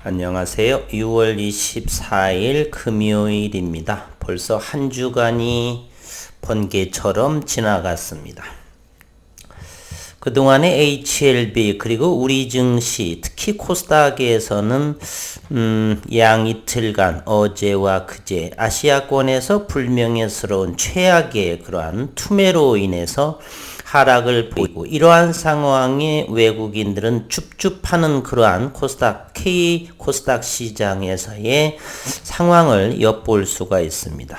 안녕하세요. 6월 24일 금요일입니다. 벌써 한 주간이 번개처럼 지나갔습니다. 그동안에 HLB 그리고 우리 증시 특히 코스닥에서는 양 이틀간 어제와 그제 아시아권에서 불명예스러운 최악의 그러한 투매로 인해서 하락을 보이고, 이러한 상황에 외국인들은 줍줍하는 그러한 K 코스닥 시장에서의 상황을 엿볼 수가 있습니다.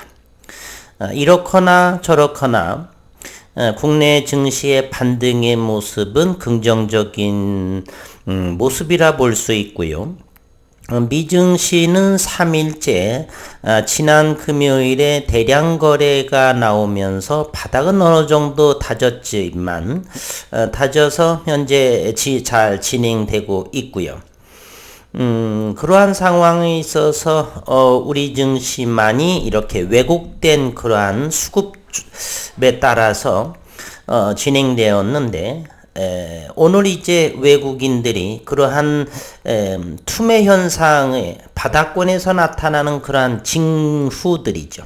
이렇거나 저렇거나 국내 증시의 반등의 모습은 긍정적인 모습이라 볼 수 있고요. 미증시는 3일째 지난 금요일에 대량 거래가 나오면서 바닥은 어느 정도 다졌지만 다져서 현재 잘 진행되고 있고요. 그러한 상황에 있어서 우리 증시만이 이렇게 왜곡된 그러한 수급에 따라서 진행되었는데, 오늘 이제 외국인들이 그러한 투매 현상의 바닥권에서 나타나는 그러한 징후들이죠.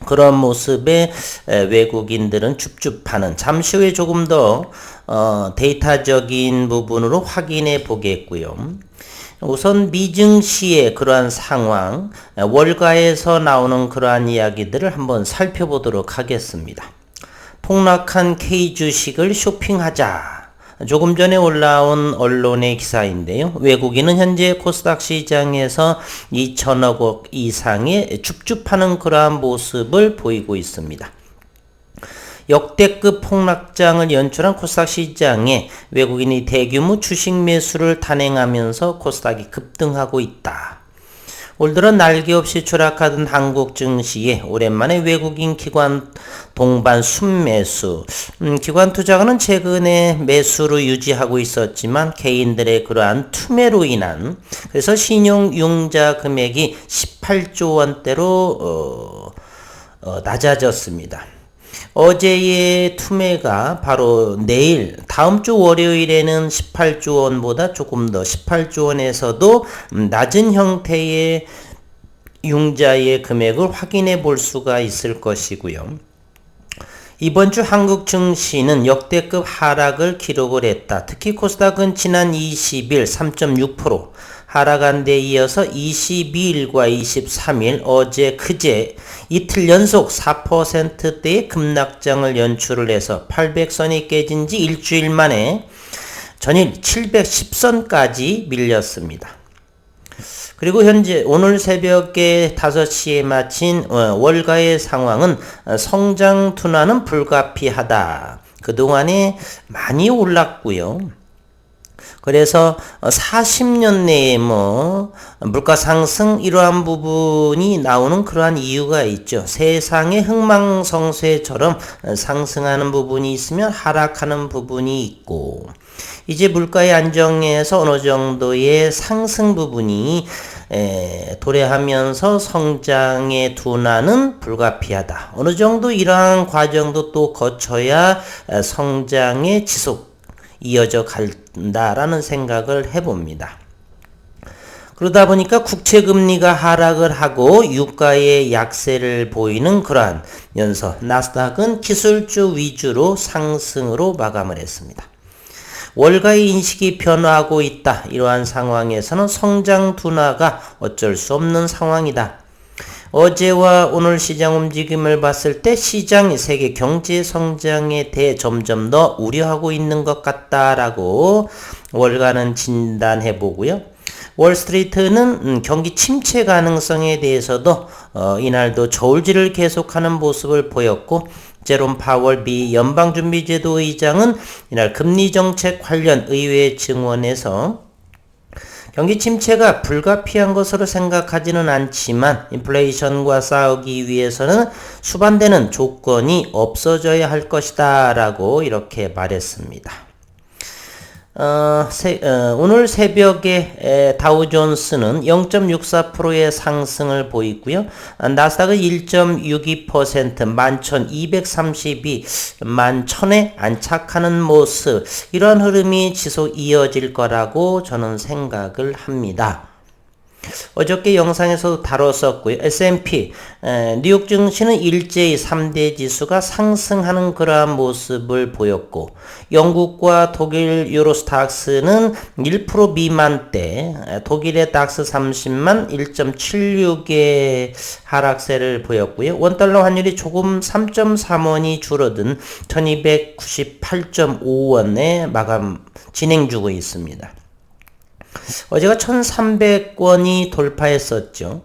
그런 모습에 외국인들은 줍줍하는, 잠시 후에 조금 더 데이터적인 부분으로 확인해 보겠고요. 우선 미증시의 그러한 상황, 월가에서 나오는 그러한 이야기들을 한번 살펴보도록 하겠습니다. 폭락한 K 주식을 쇼핑하자. 조금 전에 올라온 언론의 기사인데요. 외국인은 현재 코스닥 시장에서 2천억 원 이상의 줍줍하는 그러한 모습을 보이고 있습니다. 역대급 폭락장을 연출한 코스닥 시장에 외국인이 대규모 주식 매수를 단행하면서 코스닥이 급등하고 있다. 올 들어 날개 없이 추락하던 한국 증시에 오랜만에 외국인 기관 동반 순매수, 기관 투자가는 최근에 매수로 유지하고 있었지만 개인들의 그러한 투매로 인한, 그래서 신용융자 금액이 18조 원대로 낮아졌습니다. 어제의 투매가 바로 내일 다음 주 월요일에는 18조 원보다 조금 더 18조 원에서도 낮은 형태의 융자의 금액을 확인해 볼 수가 있을 것이고요. 이번 주 한국 증시는 역대급 하락을 기록을 했다. 특히 코스닥은 지난 20일 3.6% 하락한 데 이어서 22일과 23일 어제 그제 이틀 연속 4%대의 급락장을 연출을 해서 800선이 깨진 지 일주일 만에 전일 710선까지 밀렸습니다. 그리고 현재 오늘 새벽에 5시에 마친 월가의 상황은 성장 둔화는 불가피하다. 그동안에 많이 올랐고요. 그래서 40년 내에 물가 상승 이러한 부분이 나오는 그러한 이유가 있죠. 세상의 흥망성쇠처럼 상승하는 부분이 있으면 하락하는 부분이 있고, 이제 물가의 안정에서 어느 정도의 상승 부분이 도래하면서 성장의 둔화는 불가피하다. 어느 정도 이러한 과정도 또 거쳐야 성장의 지속 이어져 간다라는 생각을 해봅니다. 그러다 보니까 국채금리가 하락을 하고 유가의 약세를 보이는 그러한 면서 나스닥은 기술주 위주로 상승으로 마감을 했습니다. 월가의 인식이 변화하고 있다. 이러한 상황에서는 성장 둔화가 어쩔 수 없는 상황이다. 어제와 오늘 시장 움직임을 봤을 때 시장이 세계 경제 성장에 대해 점점 더 우려하고 있는 것 같다라고 월가는 진단해 보고요. 월스트리트는 경기 침체 가능성에 대해서도 이날도 저울질을 계속하는 모습을 보였고, 제롬 파월 미 연방준비제도 의장은 이날 금리정책 관련 의회 증언에서 경기 침체가 불가피한 것으로 생각하지는 않지만 인플레이션과 싸우기 위해서는 수반되는 조건이 없어져야 할 것이다 라고 이렇게 말했습니다. 오늘 새벽에 다우존스는 0.64%의 상승을 보이고요. 나스닥은 1.62% 11,232 11,000에 안착하는 모습, 이런 흐름이 지속 이어질 거라고 저는 생각을 합니다. 어저께 영상에서도 다뤘었고요. S&P 뉴욕 증시는 일제히 3대 지수가 상승하는 그러한 모습을 보였고, 영국과 독일 유로스탁스는 1% 미만대, 독일의 닥스 30만 1.76의 하락세를 보였고요. 원달러 환율이 조금 3.3원이 줄어든 1298.5원에 마감 진행 중에 있습니다. 어제가 1300원이 돌파했었죠.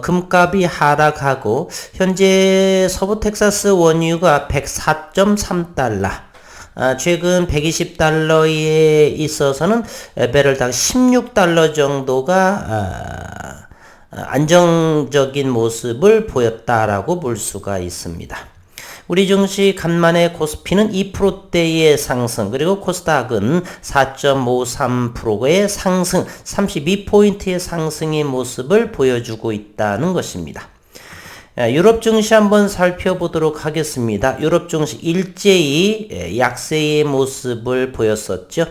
금값이 하락하고 현재 서부 텍사스 원유가 104.3달러, 최근 120달러에 있어서는 배럴당 16달러 정도가 안정적인 모습을 보였다라고 볼 수가 있습니다. 우리 증시 간만에 코스피는 2%대의 상승, 그리고 코스닥은 4.53%의 상승, 32포인트의 상승의 모습을 보여주고 있다는 것입니다. 유럽 증시 한번 살펴보도록 하겠습니다. 유럽 증시 일제히 약세의 모습을 보였었죠.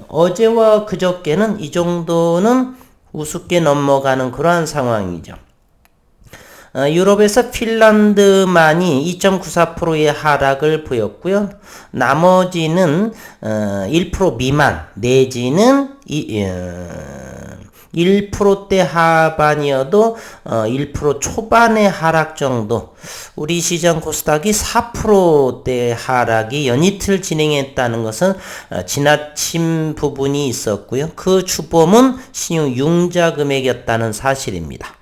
어제와 그저께는 이 정도는 우습게 넘어가는 그러한 상황이죠. 유럽에서 핀란드만이 2.94%의 하락을 보였고요. 나머지는 1% 미만 내지는 1%대 하반이어도 1% 초반의 하락 정도, 우리 시장 코스닥이 4%대 하락이 연이틀 진행했다는 것은 지나친 부분이 있었고요. 그 주범은 신용 융자 금액이었다는 사실입니다.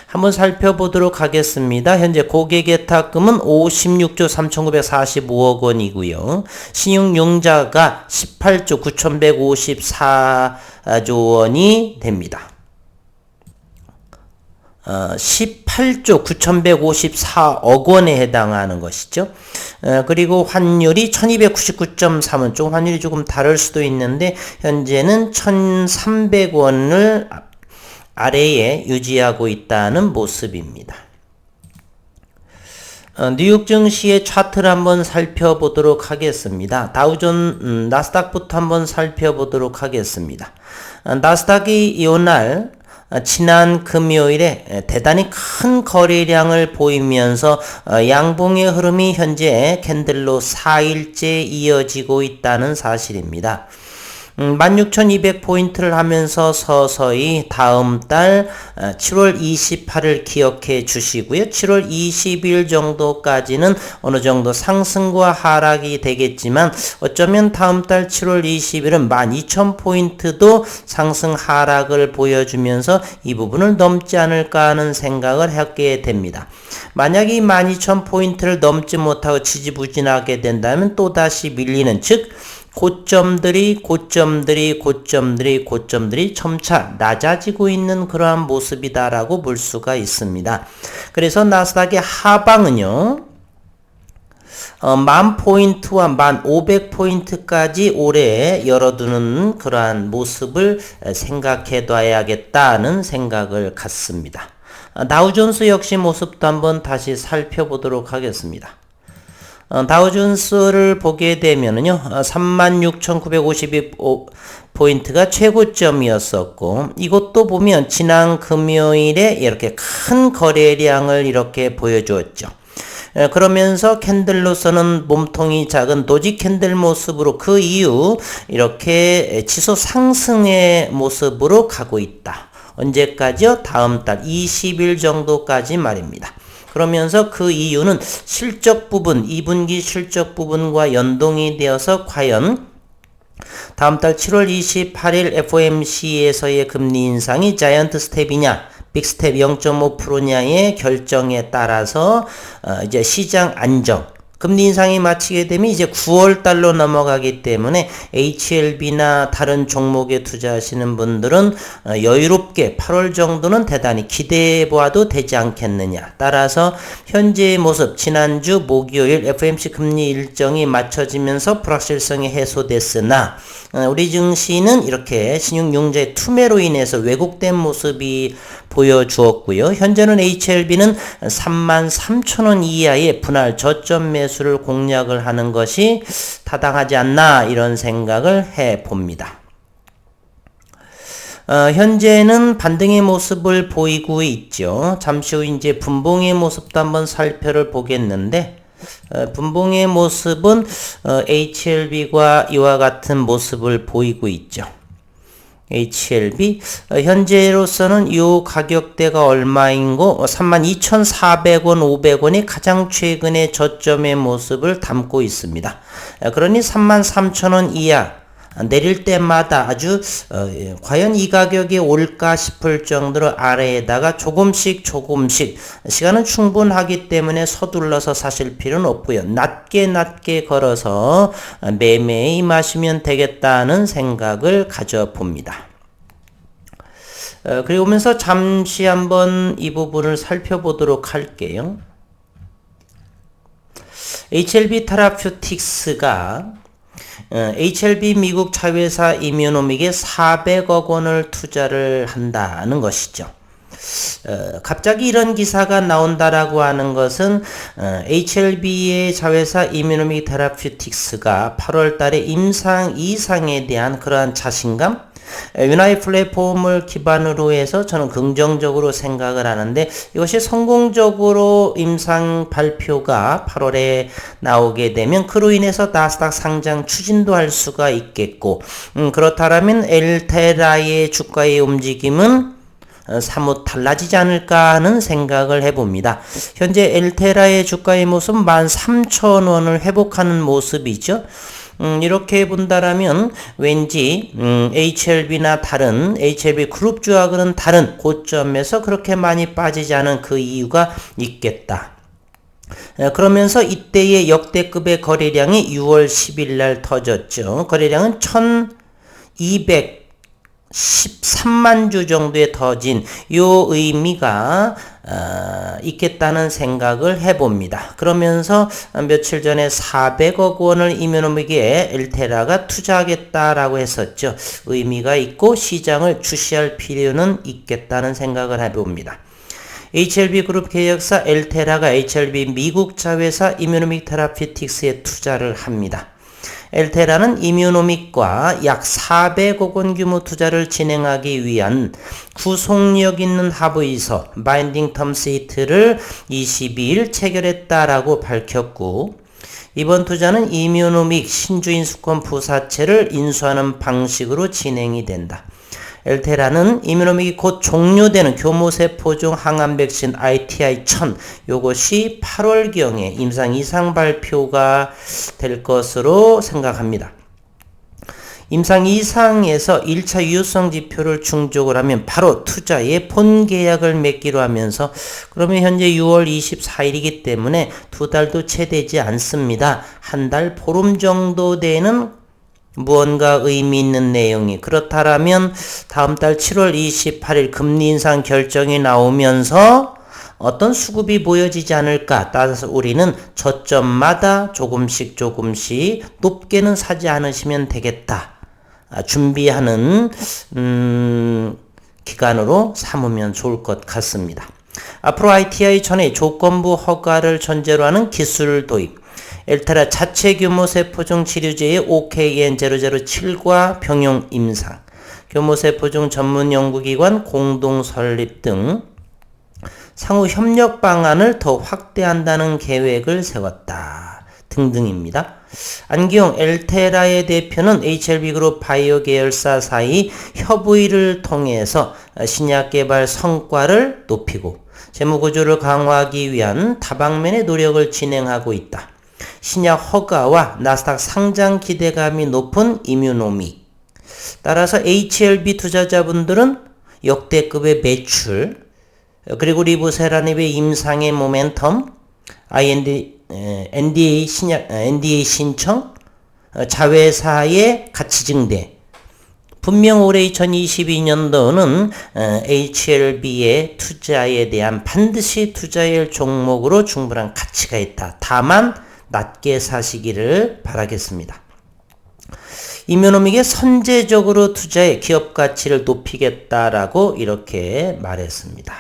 한번 살펴보도록 하겠습니다. 현재 고객예탁금은 56조 3,945억 원이고요. 신용융자가 18조 9,154조 원이 됩니다. 18조 9,154억 원에 해당하는 것이죠. 그리고 환율이 1299.3원, 좀 환율이 조금 다를 수도 있는데 현재는 1,300원을 아래에 유지하고 있다는 모습입니다. 뉴욕 증시의 차트를 한번 살펴보도록 하겠습니다. 나스닥부터 한번 살펴보도록 하겠습니다. 나스닥이 이날 지난 금요일에 대단히 큰 거래량을 보이면서 양봉의 흐름이 현재 캔들로 4일째 이어지고 있다는 사실입니다. 16,200포인트를 하면서 서서히 다음 달 7월 28일 기억해 주시고요. 7월 20일 정도까지는 어느 정도 상승과 하락이 되겠지만 어쩌면 다음 달 7월 20일은 12,000포인트도 상승 하락을 보여주면서 이 부분을 넘지 않을까 하는 생각을 하게 됩니다. 만약 이 12,000포인트를 넘지 못하고 지지부진하게 된다면 또다시 밀리는, 즉 고점들이 점차 낮아지고 있는 그러한 모습이다라고 볼 수가 있습니다. 그래서 나스닥의 하방은요, 10,000포인트와 15,000포인트까지 올해 열어두는 그러한 모습을 생각해 둬야겠다는 생각을 갖습니다. 다우존스 역시 모습도 한번 다시 살펴보도록 하겠습니다. 다우존스를 보게 되면은요, 36,952포인트가 최고점이었었고, 이것도 보면 지난 금요일에 이렇게 큰 거래량을 이렇게 보여주었죠. 그러면서 캔들로서는 몸통이 작은 도지 캔들 모습으로 그 이후 이렇게 지수 상승의 모습으로 가고 있다. 언제까지요? 다음 달 20일 정도까지 말입니다. 그러면서 그 이유는 실적 부분, 2분기 실적 부분과 연동이 되어서 과연 다음 달 7월 28일 FOMC에서의 금리 인상이 자이언트 스텝이냐, 빅스텝 0.5%냐의 결정에 따라서 이제 시장 안정, 금리 인상이 마치게 되면 이제 9월 달로 넘어가기 때문에 HLB나 다른 종목에 투자하시는 분들은 여유롭게 8월 정도는 대단히 기대해 보아도 되지 않겠느냐. 따라서 현재의 모습, 지난주 목요일 FOMC 금리 일정이 맞춰지면서 불확실성이 해소됐으나 우리 증시는 이렇게 신용융자의 투매로 인해서 왜곡된 모습이 보여주었고요. 현재는 HLB는 33,000원 이하의 분할 저점 매수를 공략을 하는 것이 타당하지 않나, 이런 생각을 해봅니다. 현재는 반등의 모습을 보이고 있죠. 잠시 후 이제 분봉의 모습도 한번 살펴보겠는데, 분봉의 모습은 HLB가 이와 같은 모습을 보이고 있죠. HLB 현재로서는 이 가격대가 얼마인고 32,400원, 500원이 가장 최근의 저점의 모습을 담고 있습니다. 그러니 33,000원 이하 내릴 때마다 아주 과연 이 가격이 올까 싶을 정도로 아래에다가 조금씩 시간은 충분하기 때문에 서둘러서 사실 필요는 없고요. 낮게 걸어서 매매에 임하시면 되겠다는 생각을 가져봅니다. 그리고 오면서 잠시 한번 이 부분을 살펴보도록 할게요. HLB 테라퓨틱스가 HLB 미국 자회사 이뮤노믹에 400억 원을 투자를 한다는 것이죠. 갑자기 이런 기사가 나온다라고 하는 것은 HLB의 자회사 이뮤노믹 테라퓨틱스가 8월 달에 임상 2상에 대한 그러한 자신감, 유나이 플랫폼을 기반으로 해서 저는 긍정적으로 생각을 하는데, 이것이 성공적으로 임상 발표가 8월에 나오게 되면 그로 인해서 나스닥 상장 추진도 할 수가 있겠고, 그렇다면 엘테라의 주가의 움직임은 사뭇 달라지지 않을까 하는 생각을 해봅니다. 현재 엘테라의 주가의 모습 13,000원을 회복하는 모습이죠. 이렇게 본다라면 왠지 HLB나 다른 HLB 그룹주하고는 다른 고점에서 그렇게 많이 빠지지 않은 그 이유가 있겠다. 그러면서 이때의 역대급의 거래량이 6월 10일 날 터졌죠. 거래량은 1213만 주 정도에 터진 요 의미가 있겠다는 생각을 해봅니다. 그러면서 며칠 전에 400억 원을 이뮤노믹에 엘테라가 투자하겠다라고 했었죠. 의미가 있고 시장을 주시할 필요는 있겠다는 생각을 해봅니다. HLB 그룹 계약사 엘테라가 HLB 미국 자회사 이뮤노믹 테라퓨틱스에 투자를 합니다. 엘테라는 이뮤노믹과 약 400억 원 규모 투자를 진행하기 위한 구속력 있는 합의서 바인딩 텀 시트를 22일 체결했다라고 밝혔고, 이번 투자는 이뮤노믹 신주인수권 부사채를 인수하는 방식으로 진행이 된다. 엘테라는 이뮤노믹이 곧 종료되는 교모세포종 항암 백신 ITI-1000, 요것이 8월경에 임상 2상 발표가 될 것으로 생각합니다. 임상 2상에서 1차 유효성 지표를 충족을 하면 바로 투자에 본 계약을 맺기로 하면서, 그러면 현재 6월 24일이기 때문에 2달도 채 되지 않습니다. 한 달 보름 정도 되는 무언가 의미 있는 내용이, 그렇다면 다음 달 7월 28일 금리 인상 결정이 나오면서 어떤 수급이 보여지지 않을까. 따라서 우리는 저점마다 조금씩 높게는 사지 않으시면 되겠다. 준비하는 기간으로 삼으면 좋을 것 같습니다. 앞으로 ITI 전에 조건부 허가를 전제로 하는 기술 도입, 엘테라 자체 규모 세포종 치료제의 OKN007과 병용 임상, 교모세포종 전문 연구기관 공동 설립 등 상호 협력 방안을 더 확대한다는 계획을 세웠다. 등등입니다. 안기용 엘테라의 대표는 HLB 그룹 바이오 계열사 사이 협의를 통해서 신약 개발 성과를 높이고 재무구조를 강화하기 위한 다방면의 노력을 진행하고 있다. 신약 허가와 나스닥 상장 기대감이 높은 이뮤노믹. 따라서 HLB 투자자분들은 역대급의 매출, 그리고 리보세라닙의 임상의 모멘텀, NDA 신청, 자회사의 가치 증대. 분명 올해 2022년도는 HLB의 투자에 대한 반드시 투자해야 할 종목으로 충분한 가치가 있다. 다만 낮게 사시기를 바라겠습니다. 이뮤노믹에 선제적으로 투자해 기업 가치를 높이겠다라고 이렇게 말했습니다.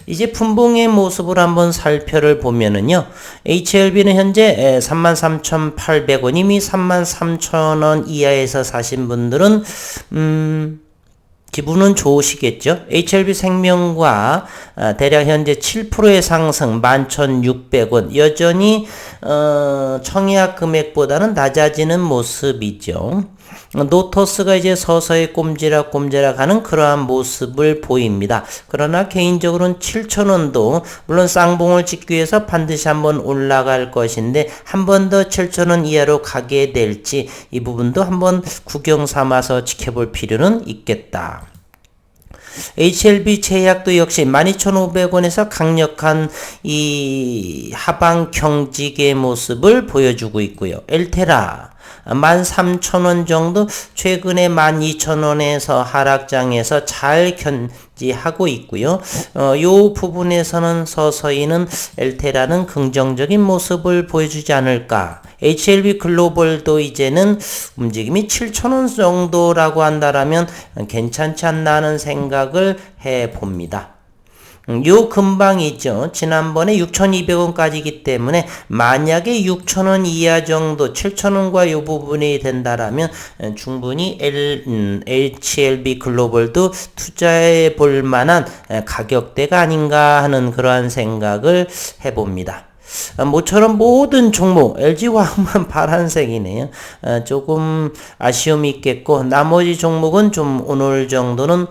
이제 분봉의 모습을 한번 살펴보면은요, HLB는 현재 33,800원, 이미 33,000원 이하에서 사신 분들은 기분은 좋으시겠죠? HLB 생명과 대략 현재 7%의 상승 11,600원 여전히 청약 금액보다는 낮아지는 모습이죠. 노토스가 이제 서서히 꼼지락꼼지락 하는 그러한 모습을 보입니다. 그러나 개인적으로는 7,000원도 물론 쌍봉을 찍기 위해서 반드시 한번 올라갈 것인데 한 번 더 7,000원 이하로 가게 될지 이 부분도 한번 구경 삼아서 지켜볼 필요는 있겠다. HLB 제약도 역시 12,500원에서 강력한 이 하방 경직의 모습을 보여주고 있고요. 엘테라 13,000원 정도 최근에 12,000원에서 하락장에서 잘 견지하고 있고요. 요 부분에서는 서서히는 엘테라는 긍정적인 모습을 보여주지 않을까. HLB 글로벌도 이제는 움직임이 7,000원 정도라고 한다라면 괜찮지 않나 하는 생각을 해봅니다. 요 근방이죠. 지난번에 6,200원까지이기 때문에 만약에 6,000원 이하 정도 7,000원과 요 부분이 된다라면 충분히 HLB 글로벌도 투자해 볼 만한 가격대가 아닌가 하는 그러한 생각을 해봅니다. 모처럼 모든 종목 LG화학만 파란색이네요. 조금 아쉬움이 있겠고 나머지 종목은 좀 오늘 정도는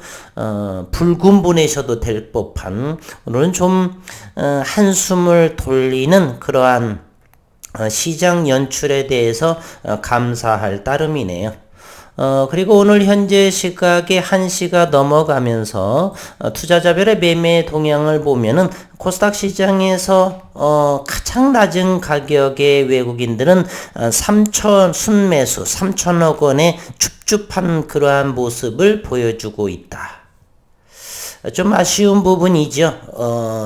붉은 보내셔도 될 법한 오늘은 좀 한숨을 돌리는 그러한 시장 연출에 대해서 감사할 따름이네요. 그리고 오늘 현재 시각에 1시가 넘어가면서 투자자별의 매매 동향을 보면은 코스닥 시장에서 가장 낮은 가격의 외국인들은 3천 순매수 3천억 원의 춥춥한 그러한 모습을 보여주고 있다. 좀 아쉬운 부분이죠.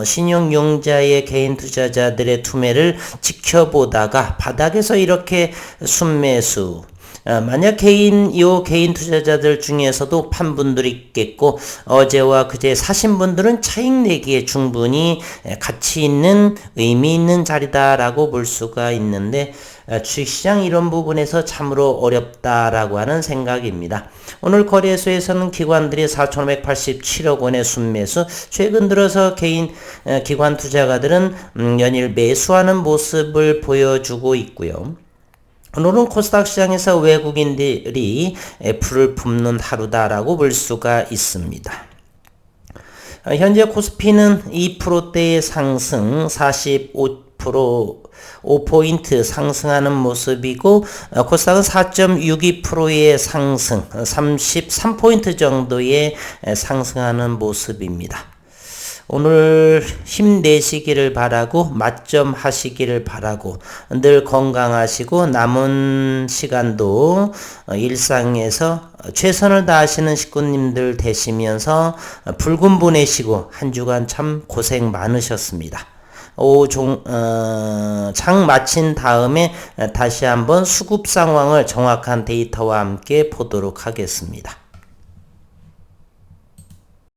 신용융자의 개인 투자자들의 투매를 지켜보다가 바닥에서 이렇게 순매수 만약 개인 투자자들 중에서도 판 분들이 있겠고 어제와 그제 사신 분들은 차익 내기에 충분히 가치 있는 의미 있는 자리다라고 볼 수가 있는데 주식시장 이런 부분에서 참으로 어렵다라고 하는 생각입니다. 오늘 거래소에서는 기관들이 4,587억 원의 순매수, 최근 들어서 개인 기관 투자가들은 연일 매수하는 모습을 보여주고 있고요. 오늘은 코스닥 시장에서 외국인들이 불을 뿜는 하루다라고 볼 수가 있습니다. 현재 코스피는 2%대의 상승 5포인트 상승하는 모습이고 코스닥은 4.62%의 상승 33포인트 정도의 상승하는 모습입니다. 오늘 힘내시기를 바라고 맛점 하시기를 바라고 늘 건강하시고 남은 시간도 일상에서 최선을 다하시는 식구님들 되시면서 붉은 보내시고 한 주간 참 고생 많으셨습니다. 장 마친 다음에 다시 한번 수급 상황을 정확한 데이터와 함께 보도록 하겠습니다.